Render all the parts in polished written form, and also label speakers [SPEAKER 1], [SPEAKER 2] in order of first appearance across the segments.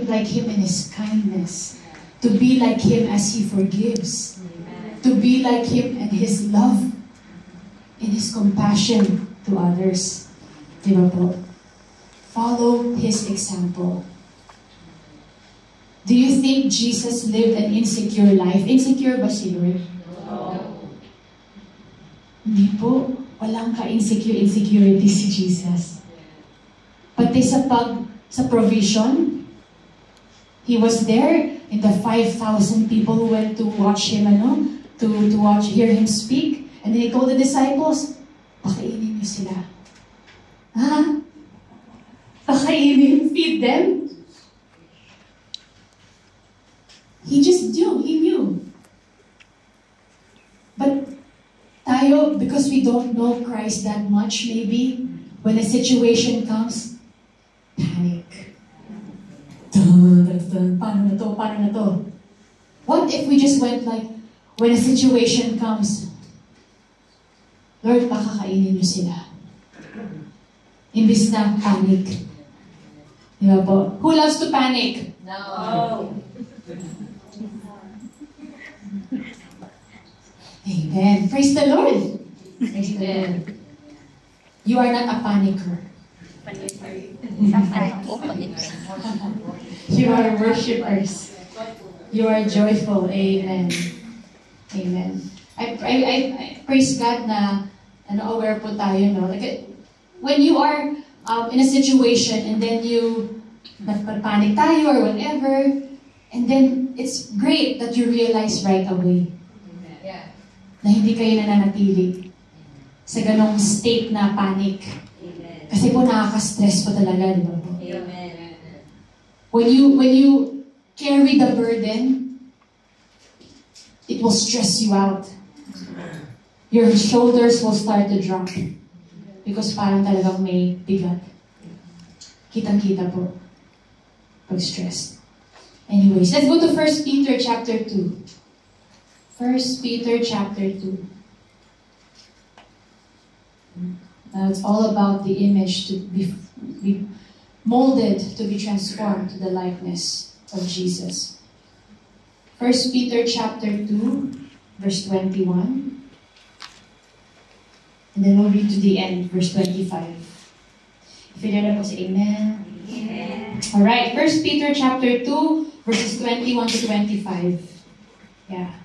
[SPEAKER 1] like Him in His kindness, to be like Him as He forgives, to be like Him in His love, in His compassion to others. Diba po? Follow His example. Do you think Jesus lived an insecure life? Insecure ba si Lord? No. Hindi po. Walang ka-insecurity si Jesus. Pati sa provision, He was there in the 5,000 people who went to watch Him, hear Him speak. And then He told the disciples, pakainin niyo sila. Ha? Pakainin, feed them. He just knew. He knew. But tayo, because we don't know Christ that much, maybe, when a situation comes, panic. Paano na to? What if we just went like, when a situation comes, Lord, pakakainin niyo sila. Imbis na panic. Diba po? Who loves to panic?
[SPEAKER 2] No.
[SPEAKER 1] Amen. Praise the Lord. Praise the Lord. You are not a panicker. You are worshipers. You are joyful. Amen. Amen. I praise God na aware po tayo, no? Like, when you are in a situation and then you panic tayo or whatever, and then it's great that you realize right away na hindi kayo nananatili sa ganong state na panic. Kasi po nakaka-stress po talaga, di ba po?
[SPEAKER 2] Amen.
[SPEAKER 1] When you carry the burden, it will stress you out. Your shoulders will start to drop because parang talagang may bigat. Kitang-kita po pag stressed. Anyways, let's go to 1 Peter chapter 2. 1 Peter chapter 2. Now it's all about the image to be molded, to be transformed to the likeness of Jesus. 1 Peter chapter 2, verse 21. And then we'll read to the end, verse 25. If you know, say amen.
[SPEAKER 2] Amen.
[SPEAKER 1] Alright, 1 Peter chapter 2, verses 21 to 25. Yeah.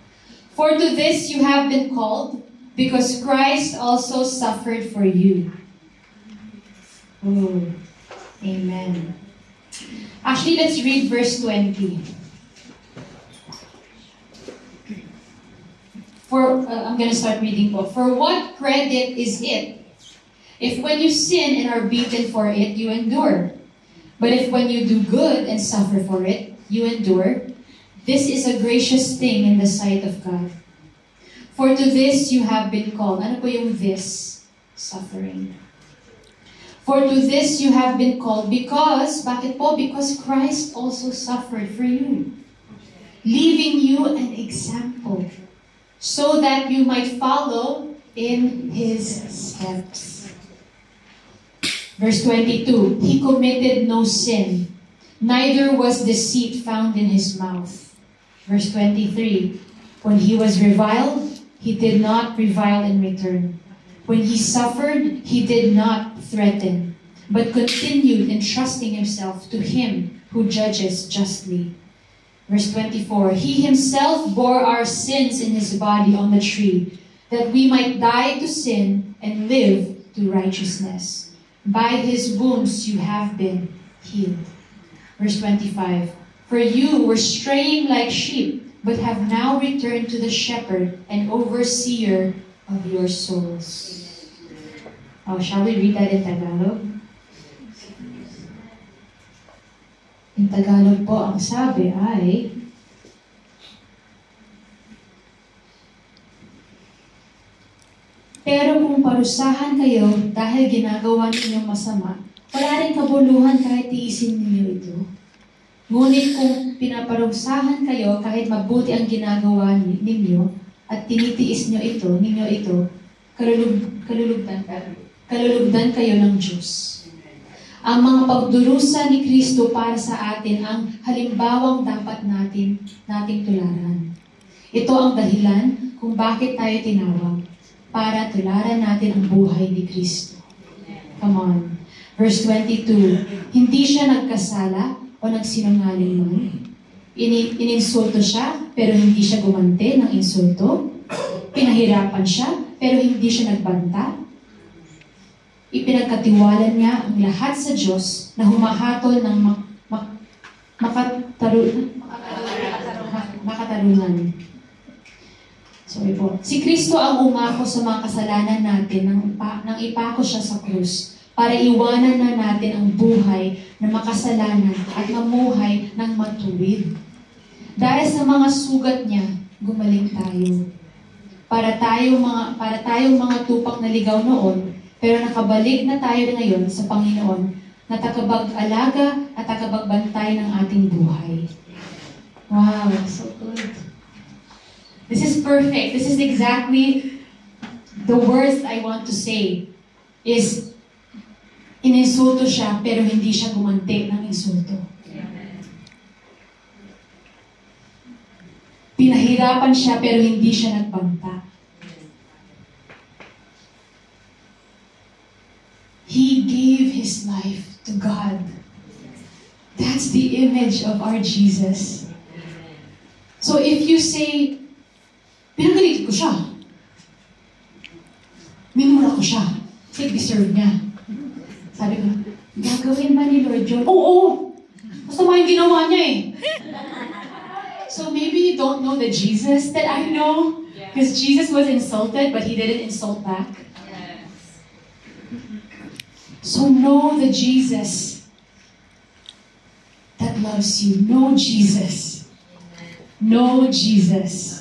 [SPEAKER 1] For to this you have been called, because Christ also suffered for you. Oh, amen. Actually, let's read verse 20. I'm going to start reading po. For what credit is it if when you sin and are beaten for it, you endure? But if when you do good and suffer for it, you endure, this is a gracious thing in the sight of God. For to this you have been called. Ano po yung this? Suffering. For to this you have been called because, bakit po? Because Christ also suffered for you, leaving you an example, so that you might follow in His steps. Verse 22, He committed no sin, neither was deceit found in His mouth. Verse 23, when He was reviled, He did not revile in return. When He suffered, He did not threaten, but continued entrusting Himself to Him who judges justly. Verse 24, He Himself bore our sins in His body on the tree, that we might die to sin and live to righteousness. By His wounds you have been healed. Verse 25, for you were straying like sheep, but have now returned to the shepherd and overseer of your souls. Oh, shall we read that in Tagalog? In Tagalog po, ang sabi ay, pero kung parusahan kayo dahil ginagawa ninyong masama, wala rin kabuluhan kahit tiisin ninyo ito. Ngunit kung pinaparusahan kayo kahit mabuti ang ginagawa ninyo at tinitiis ninyo ito, kalulugdan kayo ng Diyos. Ang mga pagdurusa ni Kristo para sa atin ang halimbawang dapat nating tularan. Ito ang dahilan kung bakit tayo tinawag, para tularan natin ang buhay ni Kristo. Come on. Verse 22, hindi siya nagkasala o nagsinungaling man. Ininsulto siya, pero hindi siya gumante ng insulto. Pinahirapan siya, pero hindi siya nagbanta. Ipinagkatiwalan niya ang lahat sa Diyos na humahatol ng makatarungan. Sorry po. Si Kristo ang umako sa mga kasalanan natin nang ipako siya sa krus para iwanan na natin ang buhay na makasalanan at mamuhay ng matuwid. Dahil sa mga sugat niya, gumaling tayo. Para tayong mga tupak na ligaw noon, pero nakabalik na tayo ngayon sa Panginoon na takabag-alaga at takabagbantay ng ating buhay. Wow, so good. This is perfect. This is exactly the words I want to say. Is ininsulto siya pero hindi siya gumanti ng insulto. Pinahirapan siya pero hindi siya nagbanta. He gave His life to God. That's the image of our Jesus. So if you say, pinagalit ko siya, minura ko siya, kasi deserve niya. Sabi ko, gagawin ba ni Lord John? Oo! Masama yung ginawa niya eh. So maybe you don't know the Jesus that I know, because Jesus was insulted, but He didn't insult back. So know the Jesus that loves you. Know Jesus. Know Jesus.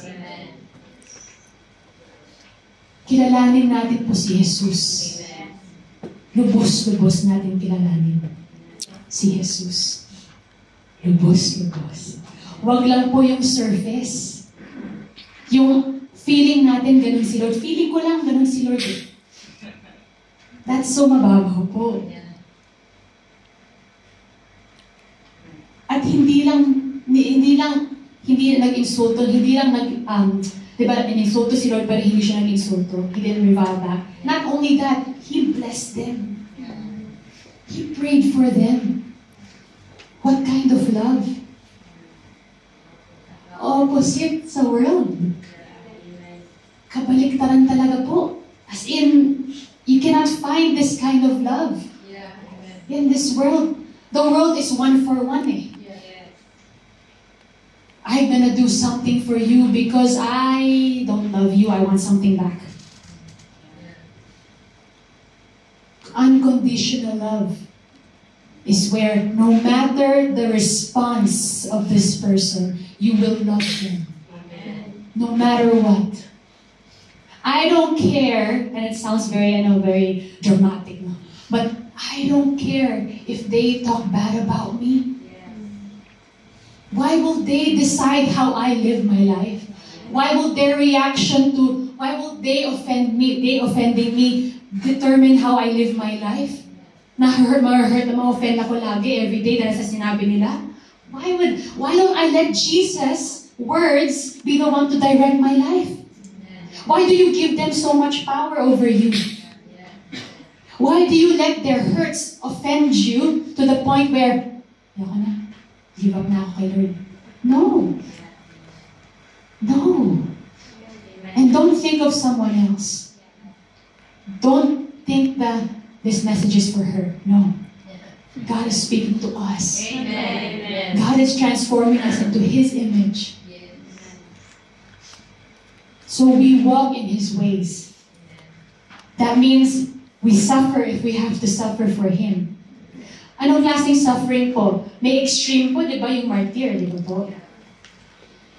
[SPEAKER 1] Kilalanin natin po si Jesus. Lubos-lubos natin kilalanin si Jesus. Lubos-lubos. Huwag lang po yung surface. Yung feeling natin, ganun si Lord. Feeling ko lang, ganun si Lord. That's so mababaw po. At hindi nag-insulto, diba, ininsulto si Lord pero hindi siya nag-insulto. He didn't revile back. Not only that, He blessed them. He prayed for them. What kind of love? Opposite sa world. Kabaliktaran talaga po. As in, you cannot find this kind of love in this world. The world is one for one eh. I'm gonna do something for you because I don't love you. I want something back. Unconditional love is where no matter the response of this person, you will love them. No matter what. I don't care, and it sounds very dramatic, no? But I don't care if they talk bad about me. Why will they decide how I live my life? Why will they offend me, offending me, determine how I live my life? Na-hurt na ma-offend ako lagi, everyday dahil sa sinabi nila? Why don't I let Jesus' words be the one to direct my life? Why do you give them so much power over you? Why do you let their hurts offend you to the point where, ayoko na, give up na ako kay Lord? No. No. And don't think of someone else. Don't think that this message is for her. No. God is speaking to us.
[SPEAKER 2] Amen.
[SPEAKER 1] God is transforming us into His image. So we walk in His ways. That means we suffer if we have to suffer for Him. Anong klaseng suffering po? May extreme po, di ba, yung martyr, di ba po?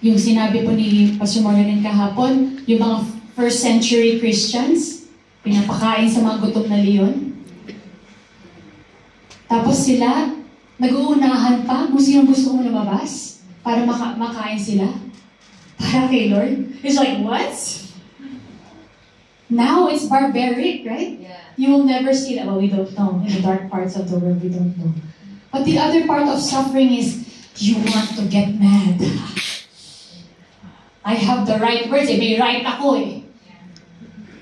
[SPEAKER 1] Yung sinabi po ni Pastor Morgan kahapon, yung mga first century Christians, pinapakain sa mga gutom na leon. Tapos sila, nag-uunahan pa kung sino gusto mong lumabas para makain sila. Para kay Lord. It's like, what? Now it's barbaric, right?
[SPEAKER 2] Yeah.
[SPEAKER 1] You will never see that. Well, we don't know. In the dark parts of the world, we don't know. But the other part of suffering is you want to get mad. I have the right words. May right ako eh.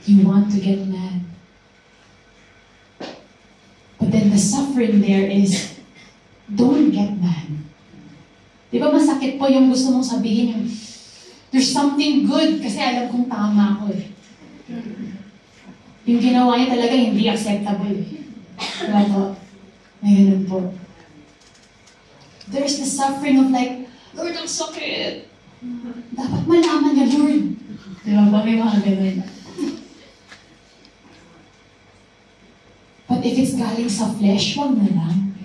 [SPEAKER 1] You want to get mad. But then the suffering there is, don't get mad. Di ba masakit po yung gusto mong sabihin yung, there's something good kasi alam kong tama ako eh. Yung ginawa niya talaga hindi acceptable eh. Diba po? May ganun po. There's the suffering of like, Lord, ang sakit. Dapat malaman niya, Lord. Diba po? May mga ganun. But if it's galing sa flesh, wag na lang.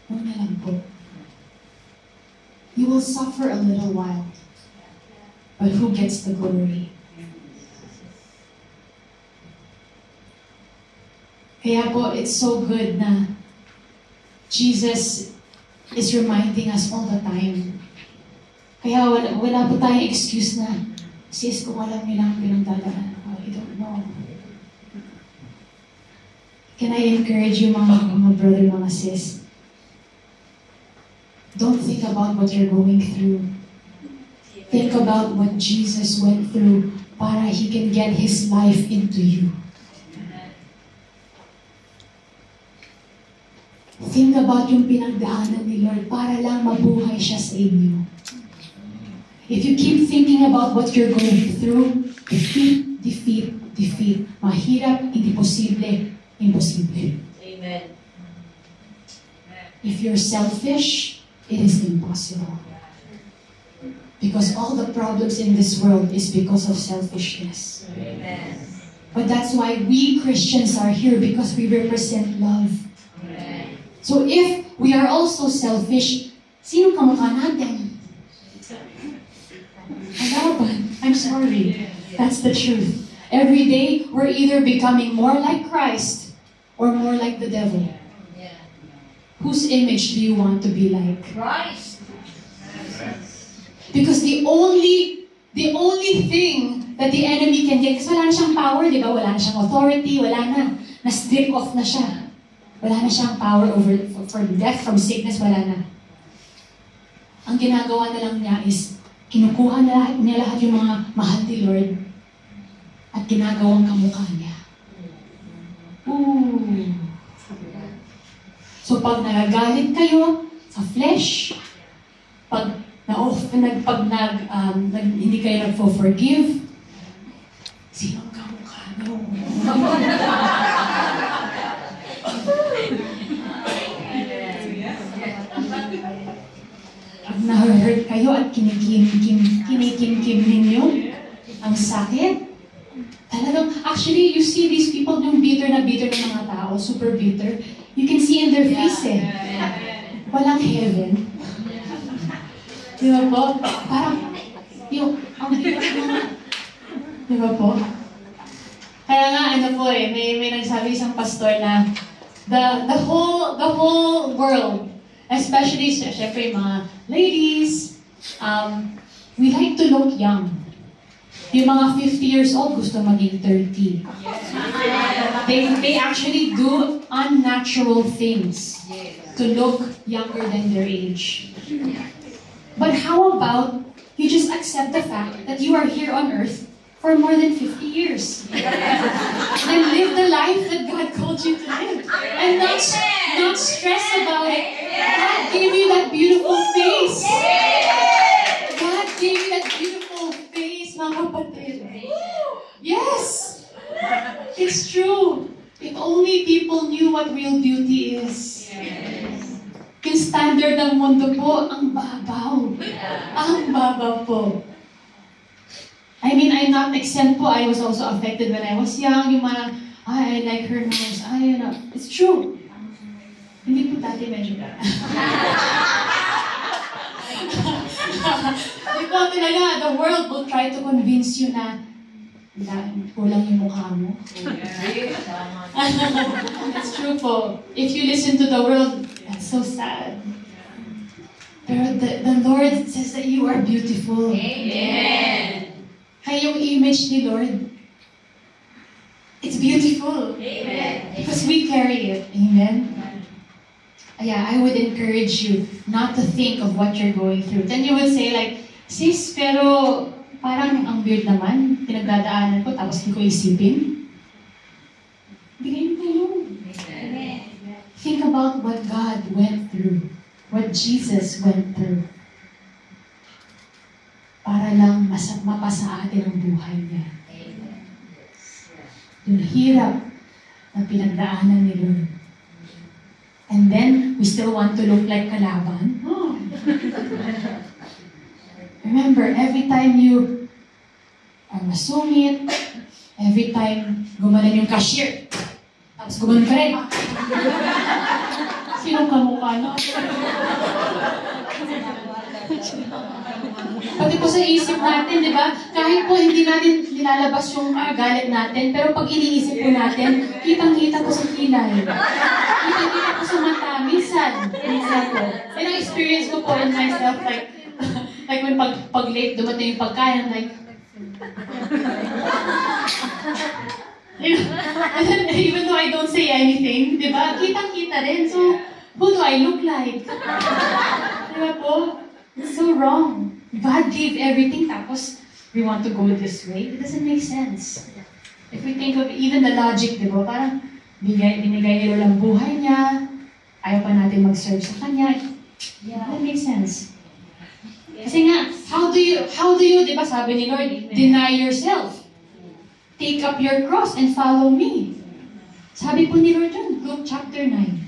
[SPEAKER 1] Wag na lang po. You will suffer a little while. But who gets the glory? Kaya po, it's so good na Jesus is reminding us all the time. Kaya wala po tayong excuse na, sis, kung alam niyo lang pinagdadaan ako, I don't know. Can I encourage you mga brother, mga sis? Don't think about what you're going through. Think about what Jesus went through para He can get His life into you. Think about yung pinagdaanan ni Lord para lang mabuhay siya sa inyo. If you keep thinking about what you're going through, defeat, defeat, defeat. Mahirap, hindi posible, imposible.
[SPEAKER 2] Amen.
[SPEAKER 1] If you're selfish, it is impossible. Because all the problems in this world is because of selfishness.
[SPEAKER 2] Amen.
[SPEAKER 1] But that's why we Christians are here, because we represent love.
[SPEAKER 2] Amen.
[SPEAKER 1] So if we are also selfish, sino kamukha natin? Kalaban. I'm sorry. That's the truth. Every day, we're either becoming more like Christ or more like the devil. Whose image do you want to be like?
[SPEAKER 2] Christ.
[SPEAKER 1] Because the only thing that the enemy can get, kasi wala na siyang power, di ba? Wala na siyang authority, wala na. Na-strip off na siya. Wala na siyang power over for death, from sickness, wala na. Ang ginagawa na lang niya is, kinukuha niya lahat yung mga mahal ni Lord at ginagawang kamukha niya. Ooh. So pag nagagalit kayo sa flesh, pag hindi kayo nagfo-forgive, sinong kamukha niyo? Pag na-hurt kayo at kinikim ninyo, ang sakit, talagang, actually, you see these people yung bitter na mga tao, super bitter, you can see in their face eh. Walang heaven. Di ba po? Parang, ang bitter mga, di ba po? Kaya nga, ano po eh, may nagsabi isang pastor na, the whole world, especially, syempre, mga ladies, we like to look young. Yung mga 50 years old, gusto maging 30. They actually do unnatural things to look younger than their age. But how about you just accept the fact that you are here on earth for more than 50 years? And live the life that God called you to live. And not stress about it. God gave you that beautiful face. God gave you that beautiful face, mga kapatid. Yes! It's true. If only people knew what real beauty is. Yung standard ng mundo po, ang babaw. Ang babaw po. I mean, I'm not exempt po. I was also affected when I was young. Yung mga, I like her nose. It's true. Hindi po dati medyo ka. Di po talaga, the world will try to convince you na kulang yung mukha mo. It's true po. If you listen to the world, that's so sad. Pero the Lord says that you are beautiful.
[SPEAKER 2] Amen.
[SPEAKER 1] Kaya yung image ni Lord, It's beautiful.
[SPEAKER 2] Amen.
[SPEAKER 1] Because we carry it. Amen? Yeah, I would encourage you not to think of what you're going through. Then you would say like, sis, pero parang ang weird naman. Pinagdadaanan ko tapos hindi ko isipin. Bigay mo kayo.
[SPEAKER 2] Amen.
[SPEAKER 1] Think about what God went through. What Jesus went through. Para lang mapasa atin ang buhay niya.
[SPEAKER 2] Amen.
[SPEAKER 1] Yung hirap na pinagdaanan ni Lord. And then, we still want to look like kalaban. Oh. Remember, every time you are masungit, every time gumalan yung cashier, tapos gumalan ka rin. Sinong kamukha no? Pati po sa isip natin, di ba? Kahit po hindi natin nilalabas yung galit natin, pero pag iniisip po natin, kitang-kita po sa kilay. Kitang-kita po sa mata. Minsan po. And ang experience ko po in myself, like when pag late, dumating yung pagkain, I'm like, and then, even though I don't say anything, di ba? Kitang-kita rin. So, who do I look like? Di ba po? It's so wrong. God gave everything, tapos we want to go this way. It doesn't make sense. If we think of even the logic, di ba? Parang binigay ni Lord ang buhay niya, ayaw pa natin mag-serve sa Kanya. Yeah, that makes sense. Kasi nga, how do you, di ba sabi ni Lord, deny yourself. Take up your cross and follow me. Sabi po ni Lord yun, Luke chapter 9.